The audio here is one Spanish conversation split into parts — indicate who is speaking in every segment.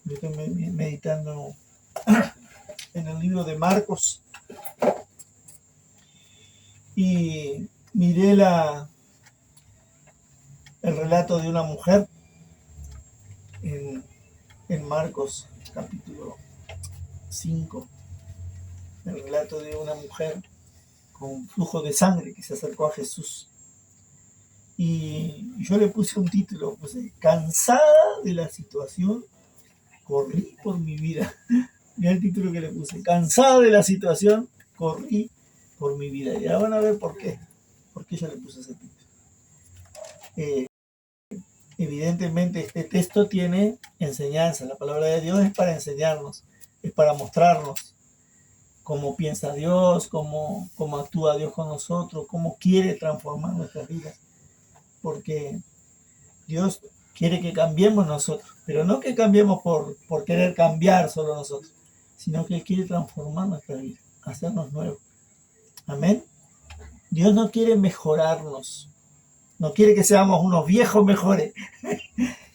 Speaker 1: Yo estoy meditando en el libro de Marcos y miré el relato de una mujer en Marcos capítulo 5, el relato de una mujer con flujo de sangre que se acercó a Jesús. Y yo le puse un título, puse, cansada de la situación, corrí por mi vida. Mira el título que le puse, cansada de la situación, corrí por mi vida. Y ahora van a ver por qué yo le puse ese título. Evidentemente este texto tiene enseñanza, la palabra de Dios es para enseñarnos, es para mostrarnos cómo piensa Dios, cómo actúa Dios con nosotros, cómo quiere transformar nuestras vidas. Porque Dios quiere que cambiemos nosotros, pero no que cambiemos por querer cambiar solo nosotros, sino que Él quiere transformar nuestra vida, hacernos nuevos. Amén. Dios no quiere mejorarnos, no quiere que seamos unos viejos mejores,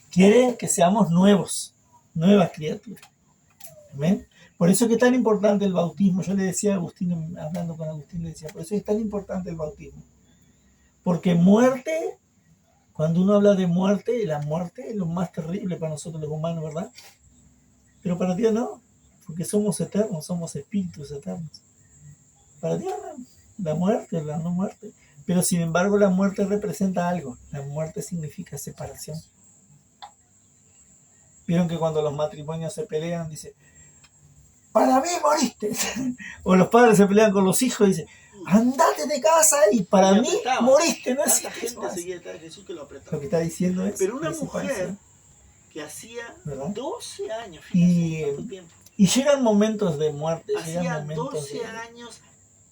Speaker 1: quiere que seamos nuevos, nuevas criaturas. Amén. Por eso es que es tan importante el bautismo. Yo le decía a Agustín, hablando con Agustín, le decía, por eso es tan importante el bautismo. Porque muerte, cuando uno habla de muerte, la muerte es lo más terrible para nosotros los humanos, ¿verdad? Pero para Dios no, porque somos eternos, somos espíritus eternos. Para Dios no, la muerte, la no muerte. Pero sin embargo la muerte representa algo. La muerte significa separación. Vieron que cuando los matrimonios se pelean, dice, para mí moriste. O los padres se pelean con los hijos y dicen, andate de casa y para mí moriste. No
Speaker 2: Tanta gente seguía detrás de Jesús que lo apretaba.
Speaker 1: Lo que está diciendo es...
Speaker 2: Pero una mujer que hacía 12 años,
Speaker 1: y llegan momentos de muerte,
Speaker 2: hacía
Speaker 1: llegan momentos
Speaker 2: 12 años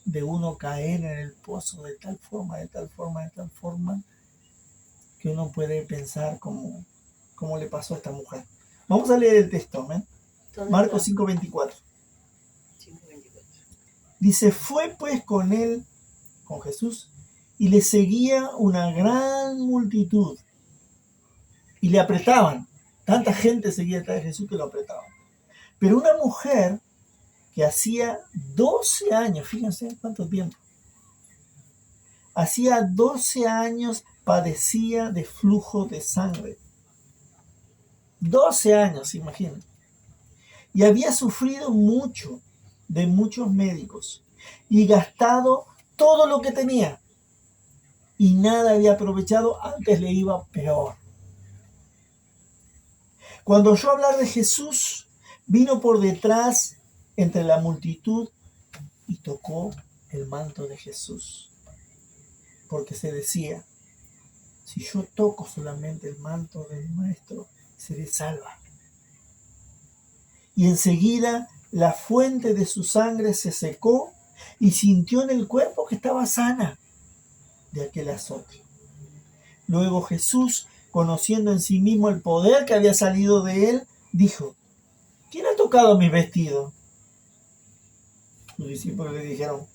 Speaker 1: de uno caer en el pozo de tal forma, que uno puede pensar cómo le pasó a esta mujer. Vamos a leer el texto, ¿eh? Marcos 5:24. Dice, fue pues con él, con Jesús, y le seguía una gran multitud. Y le apretaban. Tanta gente seguía detrás de Jesús que lo apretaban. Pero una mujer que hacía 12 años, fíjense cuánto tiempo, hacía 12 años padecía de flujo de sangre. 12 años, imaginen. Y había sufrido mucho de muchos médicos y gastado todo lo que tenía. Y nada había aprovechado, antes le iba peor. Cuando oyó hablar de Jesús, vino por detrás entre la multitud y tocó el manto de Jesús. Porque se decía, si yo toco solamente el manto del Maestro, seré salva. Y enseguida la fuente de su sangre se secó y sintió en el cuerpo que estaba sana de aquel azote. Luego Jesús, conociendo en sí mismo el poder que había salido de él, dijo, ¿quién ha tocado mi vestido? Sus discípulos le dijeron,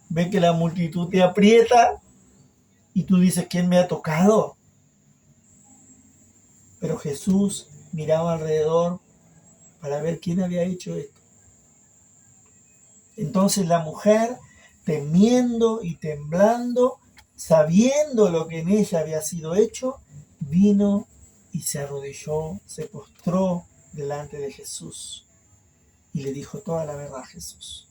Speaker 1: ven que la multitud te aprieta y tú dices, ¿quién me ha tocado? Pero Jesús miraba alrededor para ver quién había hecho esto. Entonces la mujer, temiendo y temblando, sabiendo lo que en ella había sido hecho, vino y se arrodilló, se postró delante de Jesús y le dijo toda la verdad a Jesús.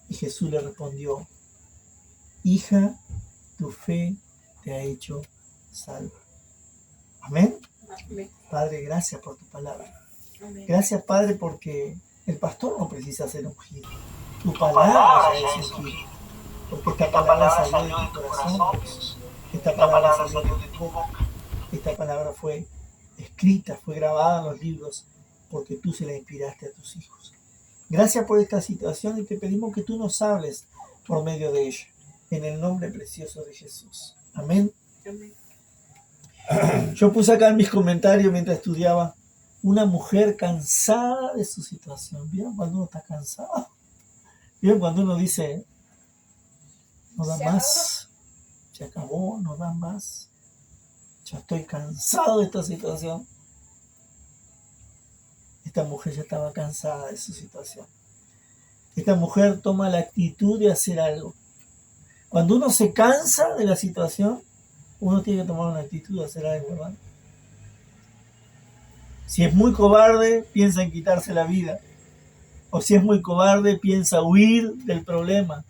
Speaker 1: Y Jesús le respondió, hija, tu fe te ha hecho salva. Amén. Amén. Padre, gracias por tu palabra. Amén. Gracias, Padre, porque el pastor no precisa ser ungido. Tu palabra es ungida. Porque esta palabra salió de tu corazón. Esta palabra salió de tu boca. Esta palabra fue escrita, fue grabada en los libros, porque tú se la inspiraste a tus hijos. Gracias por esta situación y te pedimos que tú nos hables por medio de ella. En el nombre precioso de Jesús. Amén. Amén. Yo puse acá en mis comentarios mientras estudiaba, una mujer cansada de su situación. ¿Vieron cuando uno está cansado? ¿Vieron cuando uno dice, no da más, se acabó, no da más, ya estoy cansado de esta situación? esta mujer ya estaba cansada de su situación. Esta mujer toma la actitud de hacer algo. Cuando uno se cansa de la situación, uno tiene que tomar una actitud de hacer algo, ¿verdad? Si es muy cobarde, piensa en quitarse la vida. O si es muy cobarde, piensa huir del problema.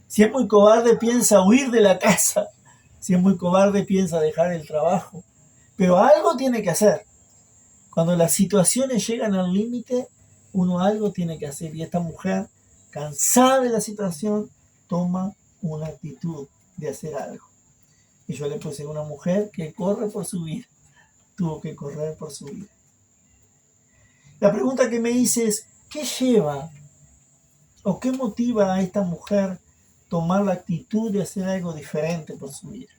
Speaker 1: Si es muy cobarde, piensa huir de la casa. Si es muy cobarde, piensa dejar el trabajo. Pero algo tiene que hacer. Cuando las situaciones llegan al límite, uno algo tiene que hacer. Y esta mujer, cansada de la situación, toma una actitud de hacer algo. Y yo le puse una mujer que corre por su vida. Tuvo que correr por su vida. La pregunta que me hice es, ¿qué lleva o qué motiva a esta mujer tomar la actitud de hacer algo diferente por su vida?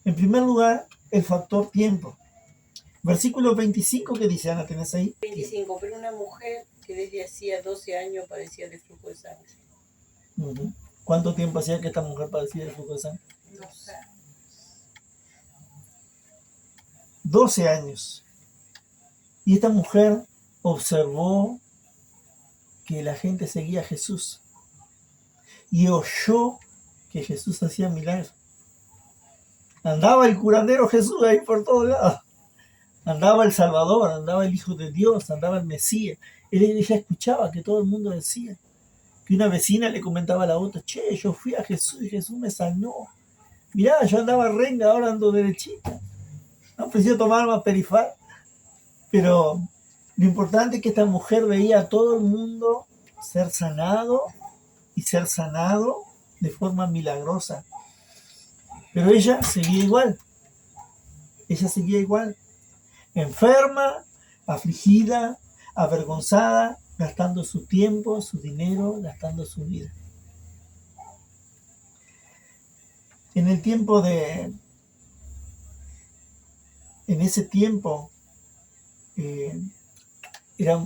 Speaker 1: En primer lugar, el factor tiempo. Versículo 25, ¿qué dice? Ana, ¿tenés ahí?
Speaker 3: 25, pero una mujer que desde hacía 12 años padecía de flujo de sangre.
Speaker 1: Uh-huh. ¿Cuánto tiempo hacía que esta mujer padecía de flujo de sangre?
Speaker 3: 12 años.
Speaker 1: 12 años. Y esta mujer observó que la gente seguía a Jesús y oyó que Jesús hacía milagros. Andaba el curandero Jesús ahí por todos lados. Andaba el Salvador, andaba el Hijo de Dios, andaba el Mesías. Ella escuchaba que todo el mundo decía. Que una vecina le comentaba a la otra, che, yo fui a Jesús y Jesús me sanó. Mirá, yo andaba renga, ahora ando derechita. No ofreció tomar más perifar. Pero lo importante es que esta mujer veía a todo el mundo ser sanado y ser sanado de forma milagrosa. Pero ella seguía igual. Ella seguía igual. Enferma, afligida, avergonzada, gastando su tiempo, su dinero, gastando su vida. En ese tiempo era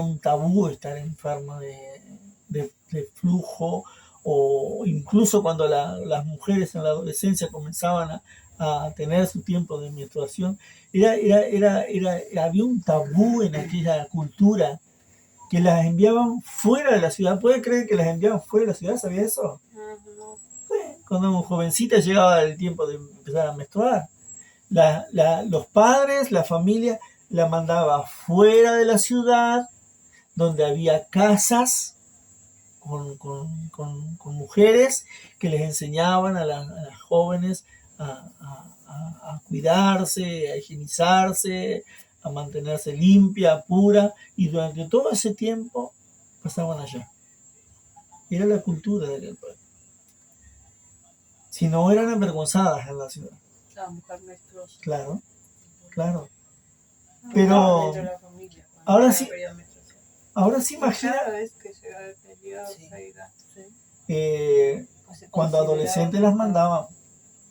Speaker 1: un tabú estar enferma de flujo, o incluso cuando las mujeres en la adolescencia comenzaban a tener su tiempo de menstruación, había un tabú en aquella cultura que las enviaban fuera de la ciudad. ¿Puede creer que las enviaban fuera de la ciudad? ¿Sabía eso? Cuando una jovencita llegaba el tiempo de empezar a menstruar, los padres, la familia, la mandaba fuera de la ciudad, donde había casas con mujeres que les enseñaban a las jóvenes a cuidarse, a higienizarse, a mantenerse limpia, pura, y durante todo ese tiempo pasaban allá. Era la cultura de aquel pueblo. Si no, eran avergonzadas en la ciudad.
Speaker 3: La mujer menstruosa.
Speaker 1: Claro, claro. Pero ahora sí imagina cuando adolescentes las mandaban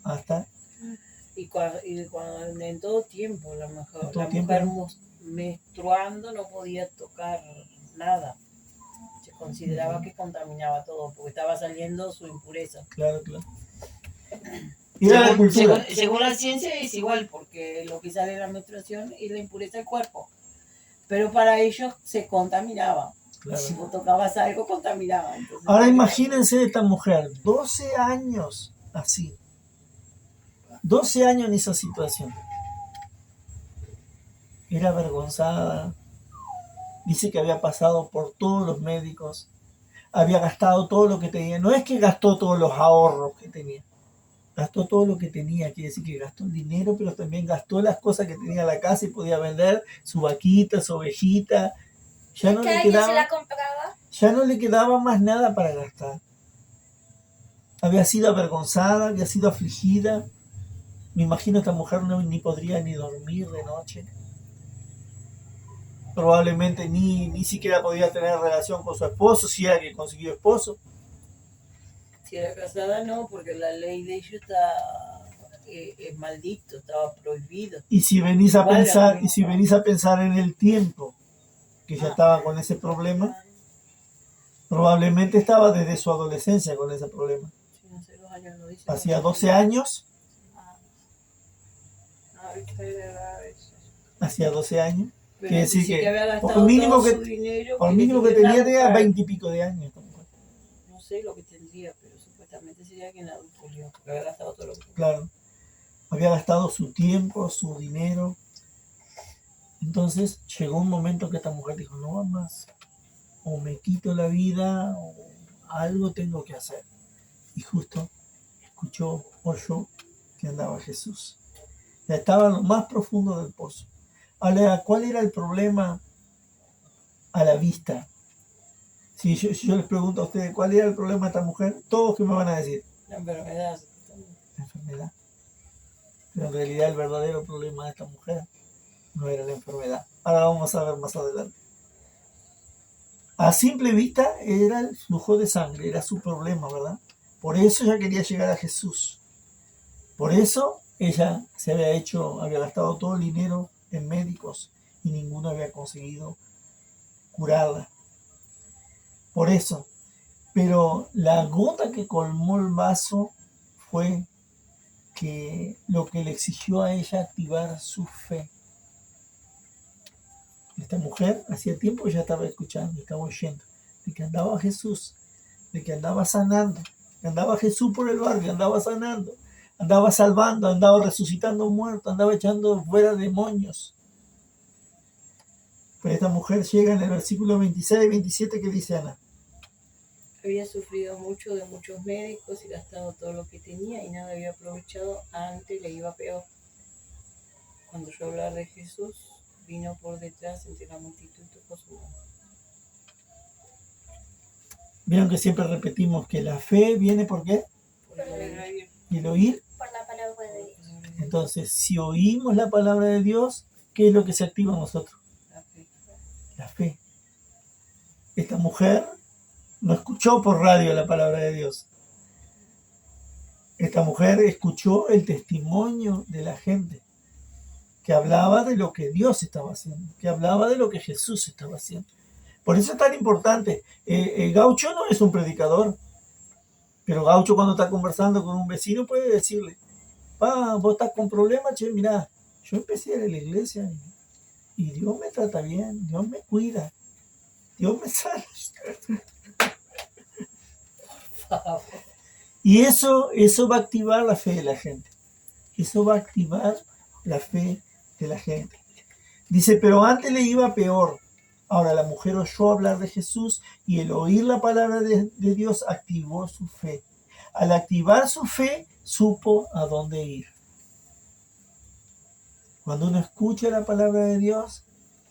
Speaker 1: hasta
Speaker 3: y cuando en todo tiempo la mujer menstruando no podía tocar nada, se consideraba que contaminaba todo porque estaba saliendo su impureza.
Speaker 1: Claro.
Speaker 3: Según la ciencia es igual, porque lo que sale de la menstruación es la impureza del cuerpo, pero para ellos se contaminaba. Claro. Si vos tocabas algo, contaminaba. Entonces,
Speaker 1: ahora imagínense esta mujer, 12 años así, 12 años en esa situación. Era avergonzada, dice que había pasado por todos los médicos, había gastado todo lo que tenía. No es que gastó todos los ahorros que tenía, gastó todo lo que tenía, quiere decir que gastó el dinero, pero también gastó las cosas que tenía en la casa y podía vender, su vaquita, su ovejita. Ya no le quedaba,
Speaker 4: se la compraba.
Speaker 1: Ya no le quedaba más nada para gastar. Había sido avergonzada, había sido afligida. Me imagino esta mujer ni podría ni dormir de noche. Probablemente ni siquiera podía tener relación con su esposo, si era que consiguió esposo.
Speaker 3: Si era casada no, porque la ley de ellos es maldito, estaba prohibido.
Speaker 1: Y si venís a pensar en el tiempo que ya estaba con ese problema, probablemente estaba desde su adolescencia con ese problema. Hacía 12 años. Hacía 12 años.
Speaker 3: Pero
Speaker 1: Quiere decir
Speaker 3: dice
Speaker 1: que
Speaker 3: había gastado
Speaker 1: por mínimo
Speaker 3: todo
Speaker 1: que,
Speaker 3: su dinero,
Speaker 1: por
Speaker 3: que
Speaker 1: mínimo que
Speaker 3: tenía
Speaker 1: tenía
Speaker 3: para-
Speaker 1: 20 y pico de años esta mujer.
Speaker 3: No sé lo que tendría, pero supuestamente sería que en adulterio, porque había gastado todo lo que tenía.
Speaker 1: Claro. Había gastado su tiempo, su dinero. Entonces llegó un momento que esta mujer dijo, no va más. O me quito la vida o algo tengo que hacer. Y justo escuchó, oyó que andaba Jesús. Ya estaba en lo más profundo del pozo. Ahora, ¿cuál era el problema a la vista? Si yo les pregunto a ustedes, ¿cuál era el problema de esta mujer? Todos que me van a decir,
Speaker 3: La enfermedad, supuestamente.
Speaker 1: la enfermedad. Pero en realidad el verdadero problema de esta mujer no era la enfermedad. Ahora vamos a ver más adelante. A simple vista era el flujo de sangre, era su problema, ¿verdad? Por eso ella quería llegar a Jesús. Por eso ella había gastado todo el dinero en médicos y ninguno había conseguido curarla. Por eso. Pero la gota que colmó el vaso fue que lo que le exigió a ella activar su fe. Esta mujer hacía tiempo que ya estaba escuchando, estaba oyendo, de que andaba Jesús, de que andaba sanando, que andaba Jesús por el barrio, andaba sanando, andaba salvando, andaba resucitando muertos, andaba echando fuera demonios. Pero esta mujer llega en el versículo 26 y 27 que dice Ana.
Speaker 3: Había sufrido mucho de muchos médicos y gastado todo lo que tenía y nada había aprovechado, antes le iba peor. Cuando oyó hablar de Jesús, vino por detrás entre la multitud y tocó su mano.
Speaker 1: Vieron que siempre repetimos que la fe viene ¿por qué?
Speaker 3: Por el oír.
Speaker 1: ¿Y el oír?
Speaker 4: Por la palabra de Dios.
Speaker 1: Entonces, si oímos la palabra de Dios, ¿qué es lo que se activa en nosotros?
Speaker 3: La fe.
Speaker 1: La fe. Esta mujer no escuchó por radio la palabra de Dios. Esta mujer escuchó el testimonio de la gente que hablaba de lo que Dios estaba haciendo, que hablaba de lo que Jesús estaba haciendo. Por eso es tan importante. Gaucho no es un predicador, pero Gaucho cuando está conversando con un vecino puede decirle, vos estás con problemas, che, mirá, yo empecé a ir a la iglesia y Dios me trata bien, Dios me cuida, Dios me sana. Y eso va a activar la fe de la gente. Eso va a activar la fe de la gente. Dice, pero antes le iba peor. Ahora la mujer oyó hablar de Jesús y el oír la palabra de Dios activó su fe. Al activar su fe, supo a dónde ir. Cuando uno escucha la palabra de Dios,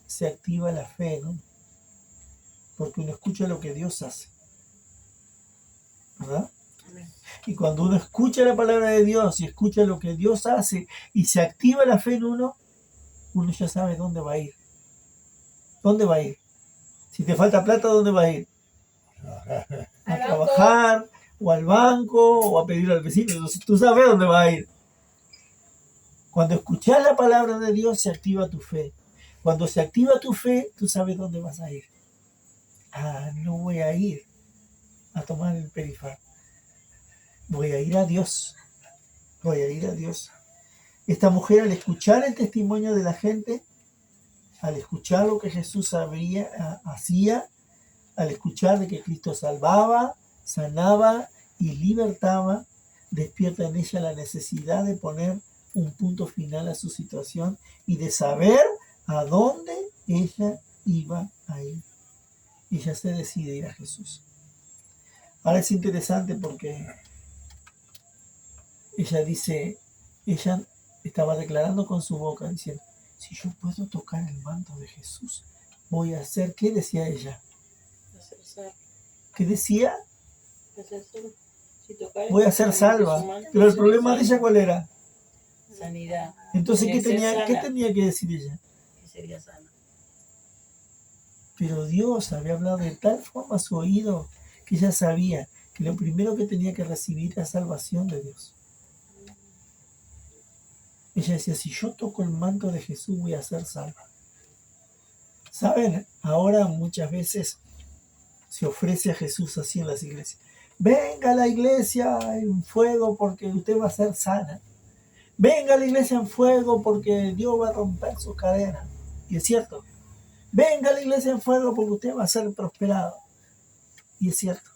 Speaker 1: se activa la fe, ¿no? Porque uno escucha lo que Dios hace. ¿Verdad? Y cuando uno escucha la palabra de Dios y escucha lo que Dios hace y se activa la fe en uno, uno ya sabe dónde va a ir. ¿Dónde va a ir? Si te falta plata, ¿dónde va a ir? A trabajar, o al banco, o a pedir al vecino. Entonces, tú sabes dónde va a ir. Cuando escuchas la palabra de Dios, se activa tu fe. Cuando se activa tu fe, tú sabes dónde vas a ir. No voy a ir a tomar el perifar. Voy a ir a Dios. Voy a ir a Dios. Esta mujer, al escuchar el testimonio de la gente, al escuchar lo que Jesús hacía, al escuchar de que Cristo salvaba, sanaba y libertaba, despierta en ella la necesidad de poner un punto final a su situación y de saber a dónde ella iba a ir. Ella se decide ir a Jesús. Ahora es interesante porque ella estaba declarando con su boca, diciendo, si yo puedo tocar el manto de Jesús, voy a hacer, ¿qué decía ella? ¿Qué decía? Voy a ser salva. Pero el problema de ella, ¿cuál era?
Speaker 3: Sanidad.
Speaker 1: Entonces, ¿qué tenía que decir ella?
Speaker 3: Que sería sana.
Speaker 1: Pero Dios había hablado de tal forma a su oído que ella sabía que lo primero que tenía que recibir era salvación de Dios. Ella decía, si yo toco el manto de Jesús voy a ser salva. ¿Saben? Ahora muchas veces se ofrece a Jesús así en las iglesias. Venga a la iglesia en fuego porque usted va a ser sana. Venga a la iglesia en fuego porque Dios va a romper sus cadenas. Y es cierto, venga a la iglesia en fuego porque usted va a ser prosperado. Y es cierto.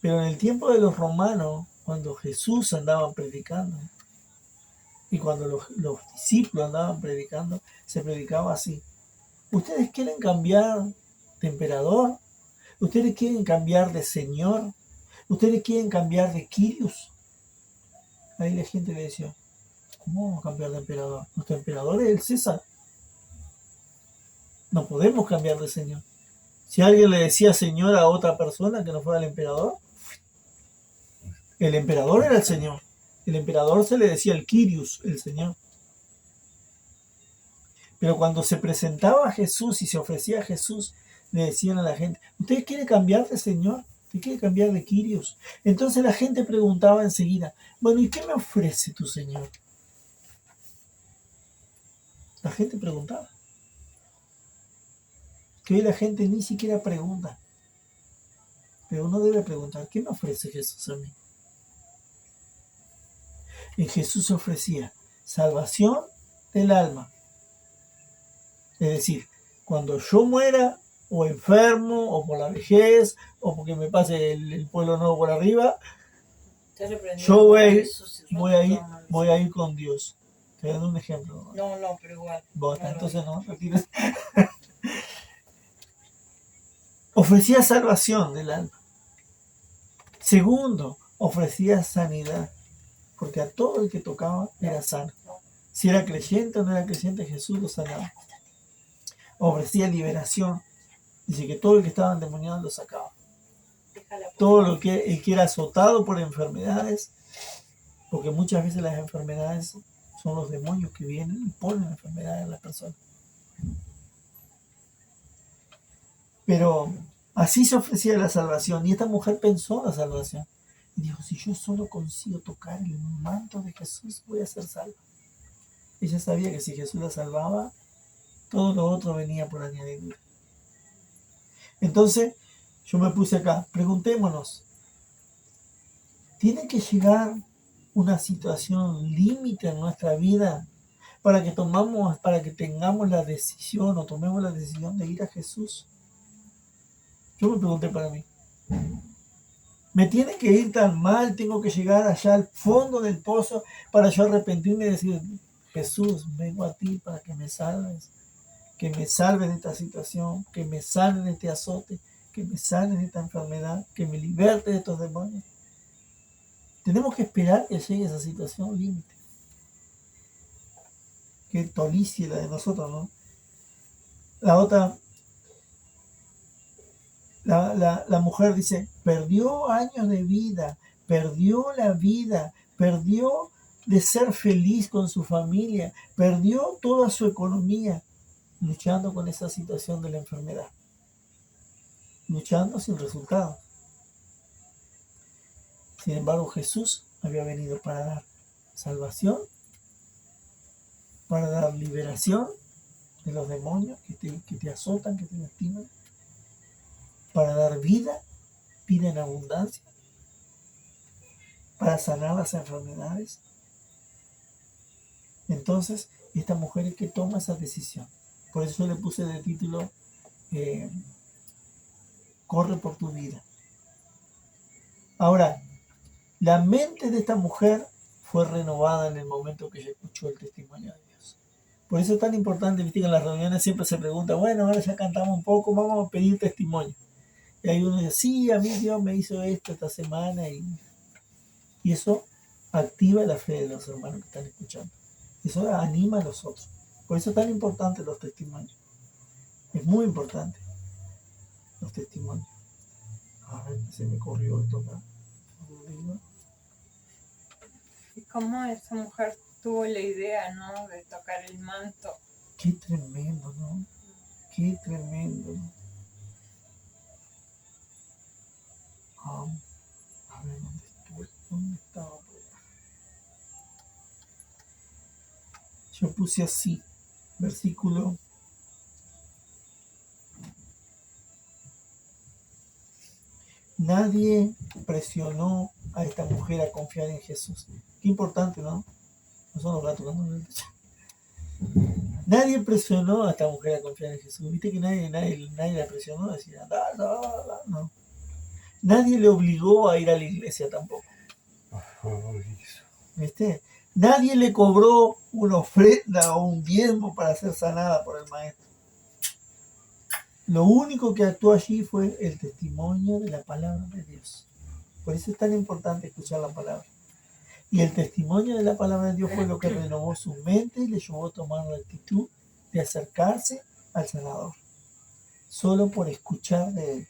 Speaker 1: Pero en el tiempo de los romanos, cuando Jesús andaba predicando, y cuando los discípulos andaban predicando, se predicaba así. ¿Ustedes quieren cambiar de emperador? ¿Ustedes quieren cambiar de señor? ¿Ustedes quieren cambiar de Quirios? Ahí la gente le decía, ¿cómo vamos a cambiar de emperador? Nuestro emperador es el César. No podemos cambiar de señor. Si alguien le decía señor a otra persona que no fuera el emperador era el señor. El emperador se le decía el Quirios, el señor. Pero cuando se presentaba a Jesús y se ofrecía a Jesús, le decían a la gente, ¿usted quiere cambiar de señor? ¿Usted quiere cambiar de Quirios? Entonces la gente preguntaba enseguida, bueno, ¿y qué me ofrece tu señor? La gente preguntaba. Que hoy la gente ni siquiera pregunta. Pero uno debe preguntar, ¿qué me ofrece Jesús a mí? Y Jesús ofrecía salvación del alma. Es decir, cuando yo muera, o enfermo, o por la vejez, o porque me pase el pueblo nuevo por arriba, yo voy a ir con Dios. Te doy un ejemplo.
Speaker 3: No, pero igual.
Speaker 1: Bueno, entonces no, retires. Ofrecía salvación del alma. Segundo, ofrecía sanidad, porque a todo el que tocaba era sano. Si era creyente o no era creyente, Jesús lo sanaba. Ofrecía liberación. Dice que todo el que estaba endemoniado lo sacaba. Todo el que era azotado por enfermedades, porque muchas veces las enfermedades son los demonios que vienen y ponen enfermedades en las personas. Pero así se ofrecía la salvación, y esta mujer pensó en la salvación. Y dijo, si yo solo consigo tocar el manto de Jesús, voy a ser salva. Ella sabía que si Jesús la salvaba, todo lo otro venía por añadidura. Entonces, yo me puse acá, preguntémonos, ¿tiene que llegar una situación límite en nuestra vida para que tengamos la decisión o tomemos la decisión de ir a Jesús? Yo me pregunté para mí, ¿me tiene que ir tan mal? ¿Tengo que llegar allá al fondo del pozo para yo arrepentirme y decir, Jesús, vengo a ti para que me salves? Que me salves de esta situación, que me sanes de este azote, que me sanes de esta enfermedad, que me liberte de estos demonios. Tenemos que esperar que llegue esa situación límite. Qué tolicia la de nosotros, ¿no? La otra, la mujer dice, perdió años de vida, perdió la vida, perdió de ser feliz con su familia, perdió toda su economía, luchando con esa situación de la enfermedad, luchando sin resultado. Sin embargo, Jesús había venido para dar salvación, para dar liberación de los demonios que te azotan, que te lastiman, para dar vida en abundancia, para sanar las enfermedades. Entonces, esta mujer es que toma esa decisión. Por eso le puse de título, corre por tu vida. Ahora, la mente de esta mujer fue renovada en el momento que ella escuchó el testimonio de Dios. Por eso es tan importante, viste que en las reuniones siempre se pregunta, bueno, ahora ya cantamos un poco, vamos a pedir testimonio. Y ahí uno dice, sí, a mí Dios me hizo esto esta semana, y eso activa la fe de los hermanos que están escuchando. Eso anima a los otros. Por eso es tan importante los testimonios. Es muy importante los testimonios. A ver, se me corrió esto acá.
Speaker 3: Y cómo esa mujer tuvo la idea, ¿no? De tocar el manto.
Speaker 1: Qué tremendo, ¿no? Qué tremendo, ¿no? A ver, ¿dónde estuve? ¿Dónde estaba? Yo puse así, versículo. Nadie presionó a esta mujer a confiar en Jesús. Qué importante, ¿no? No son los gatos, ¿no? Nadie presionó a esta mujer a confiar en Jesús. Viste que nadie la presionó a decir, no. Nadie le obligó a ir a la iglesia tampoco. ¿Viste? Nadie le cobró una ofrenda o un diezmo para ser sanada por el maestro. Lo único que actuó allí fue el testimonio de la palabra de Dios. Por eso es tan importante escuchar la palabra. Y el testimonio de la palabra de Dios fue lo que renovó su mente y le llevó a tomar la actitud de acercarse al sanador. Solo por escuchar de él.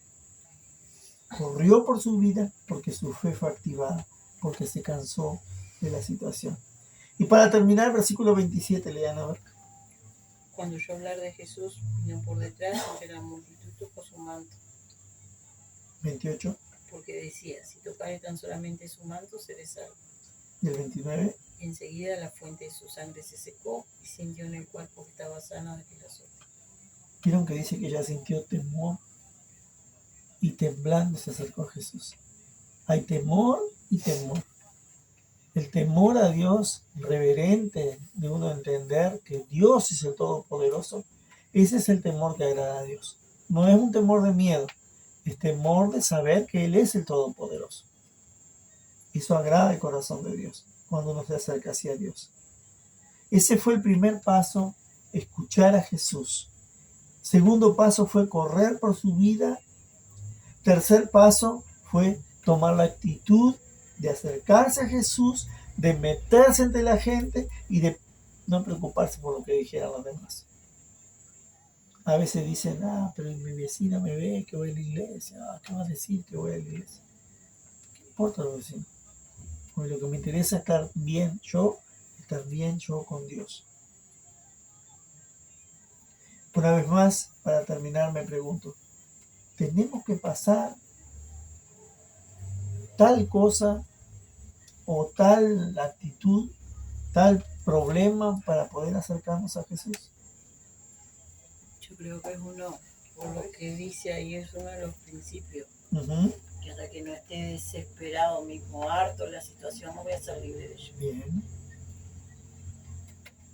Speaker 1: Corrió por su vida porque su fe fue activada, porque se cansó de la situación. Y para terminar, versículo 27, lean a ver.
Speaker 3: Cuando oyó hablar de Jesús, vino por detrás entre la multitud, tocó su manto.
Speaker 1: 28.
Speaker 3: Porque decía, si tocare tan solamente su manto, seré salvo.
Speaker 1: Y el 29.
Speaker 3: Y enseguida la fuente de su sangre se secó y sintió en el cuerpo que estaba sano de aquel azote.
Speaker 1: Vieron que dice que ella sintió temor y temblando se acercó a Jesús. Hay temor y temor. El temor a Dios reverente de uno entender que Dios es el Todopoderoso, ese es el temor que agrada a Dios. No es un temor de miedo, es temor de saber que Él es el Todopoderoso. Eso agrada el corazón de Dios cuando uno se acerca hacia Dios. Ese fue el primer paso, escuchar a Jesús. Segundo paso fue correr por su vida. Tercer paso fue tomar la actitud de acercarse a Jesús, de meterse entre la gente y de no preocuparse por lo que dijeran los demás. A veces dicen, pero mi vecina me ve que voy a la iglesia, ¿qué va a decir que voy a la iglesia? ¿Qué importa los vecinos? Porque lo que me interesa es estar bien yo con Dios. Una vez más, para terminar, me pregunto, ¿tenemos que pasar tal cosa o tal actitud, tal problema para poder acercarnos a Jesús?
Speaker 3: Yo creo que es uno, por lo que dice ahí, es uno de los principios. Que hasta que no esté desesperado, mismo harto la situación, no voy a ser libre de ello.
Speaker 1: Bien.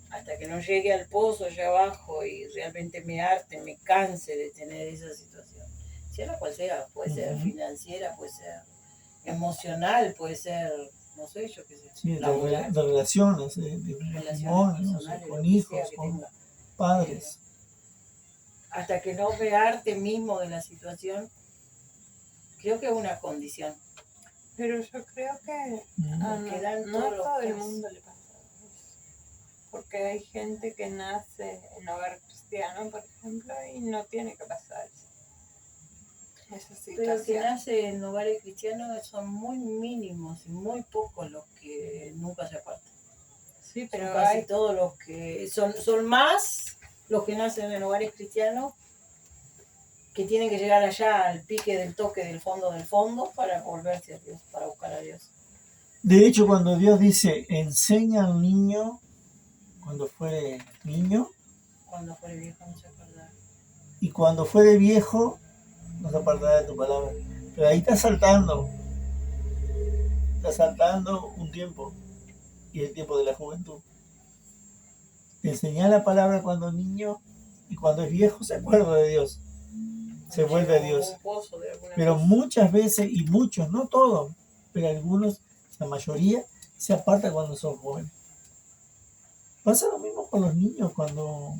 Speaker 3: Hasta que no llegue al pozo allá abajo y realmente me harte, me canse de tener esa situación. Sea la cual sea, puede ser financiera, puede ser emocional, puede ser, no sé, yo qué sé.
Speaker 1: Sí, de relaciones, de matrimonios, con hijos, con padres.
Speaker 3: Hasta que no me harte mismo de la situación, creo que es una condición.
Speaker 5: Pero yo creo que no a todo el mundo le pasa eso. Porque hay gente que nace en hogar cristiano, por ejemplo, y no tiene que pasar esa situación.
Speaker 3: Pero que nace en hogares cristianos son muy mínimos y muy pocos los que nunca se apartan.
Speaker 5: Sí, pero
Speaker 3: son casi todos los que son más los que nacen en hogares cristianos que tienen que llegar allá al pique del toque del fondo para volverse a Dios, para buscar a Dios.
Speaker 1: De hecho, cuando Dios dice, enseña al niño, cuando fuere niño,
Speaker 3: cuando fuere viejo no se acordará.
Speaker 1: Y cuando fuere viejo, no se apartará de tu palabra. Pero ahí está saltando un tiempo, y el tiempo de la juventud. Enseñar la palabra cuando es niño, y cuando es viejo se acuerda de Dios. Se vuelve a Dios. Pero muchas veces, y muchos, no todos, pero algunos, la mayoría, se aparta cuando son jóvenes. Pasa lo mismo con los niños cuando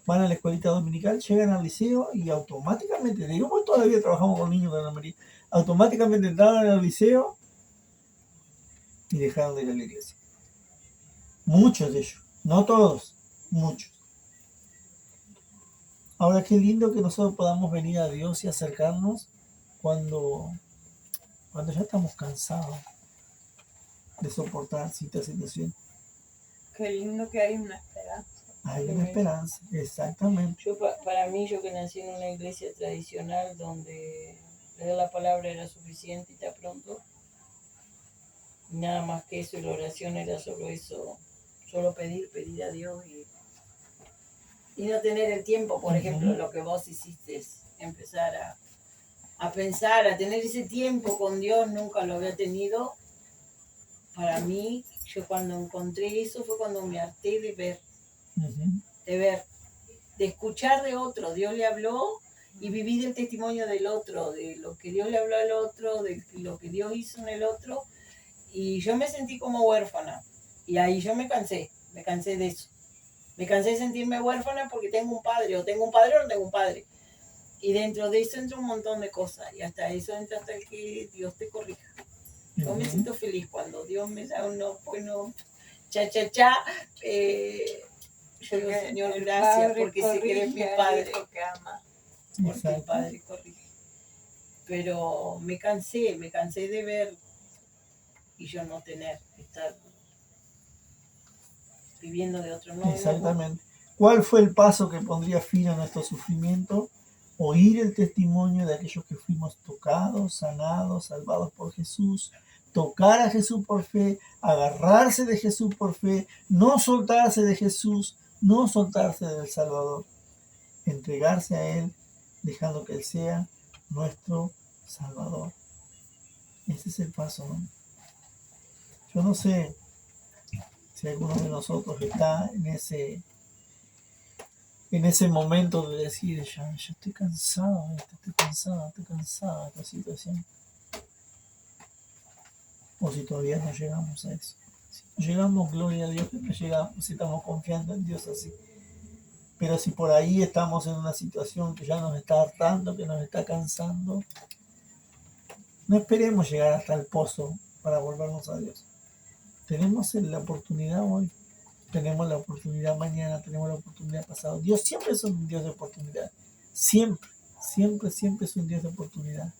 Speaker 1: van a la escuelita dominical, llegan al liceo y automáticamente, digamos, todavía trabajamos con niños de la María, automáticamente entraron al liceo y dejaron de ir a la iglesia. Muchos de ellos, no todos, muchos. Ahora qué lindo que nosotros podamos venir a Dios y acercarnos cuando ya estamos cansados de soportar ciertas situaciones.
Speaker 5: Qué lindo que hay una esperanza.
Speaker 1: Hay una esperanza, exactamente.
Speaker 3: Para mí, yo que nací en una iglesia tradicional donde leer la palabra era suficiente y está pronto, nada más que eso, y la oración era solo eso, solo pedir a Dios y no tener el tiempo, por ejemplo, lo que vos hiciste es empezar a pensar, a tener ese tiempo con Dios, nunca lo había tenido. Para mí, yo cuando encontré eso fue cuando me harté de ver de escuchar de otro. Dios le habló y vivir el testimonio del otro, de lo que Dios le habló al otro, de lo que Dios hizo en el otro. Y yo me sentí como huérfana. Y ahí yo me cansé de eso. Me cansé de sentirme huérfana porque tengo un padre, o tengo un padre o no tengo un padre. Y dentro de eso entra un montón de cosas. Y hasta eso entra hasta el que Dios te corrija. Yo me siento feliz cuando Dios me da un no, bueno, yo digo, Señor, gracias, porque sé que eres mi padre.
Speaker 5: Que ama.
Speaker 3: Porque el padre corrige. Pero me cansé de ver y yo no tener que estar viviendo de otro modo.
Speaker 1: Exactamente. ¿Cuál fue el paso que pondría fin a nuestro sufrimiento? Oír el testimonio de aquellos que fuimos tocados, sanados, salvados por Jesús, tocar a Jesús por fe, agarrarse de Jesús por fe, no soltarse de Jesús, no soltarse del Salvador, entregarse a Él, dejando que Él sea nuestro Salvador. Ese es el paso, ¿no? Yo no sé si alguno de nosotros está en ese momento de decir, ya estoy cansado de esto, estoy cansada de esta situación. O si todavía no llegamos a eso. Si no llegamos, gloria a Dios que no llegamos, si estamos confiando en Dios así. Pero si por ahí estamos en una situación que ya nos está hartando, que nos está cansando, no esperemos llegar hasta el pozo para volvernos a Dios. Tenemos la oportunidad hoy, tenemos la oportunidad mañana, tenemos la oportunidad pasado. Dios siempre es un Dios de oportunidad. Siempre es un Dios de oportunidad.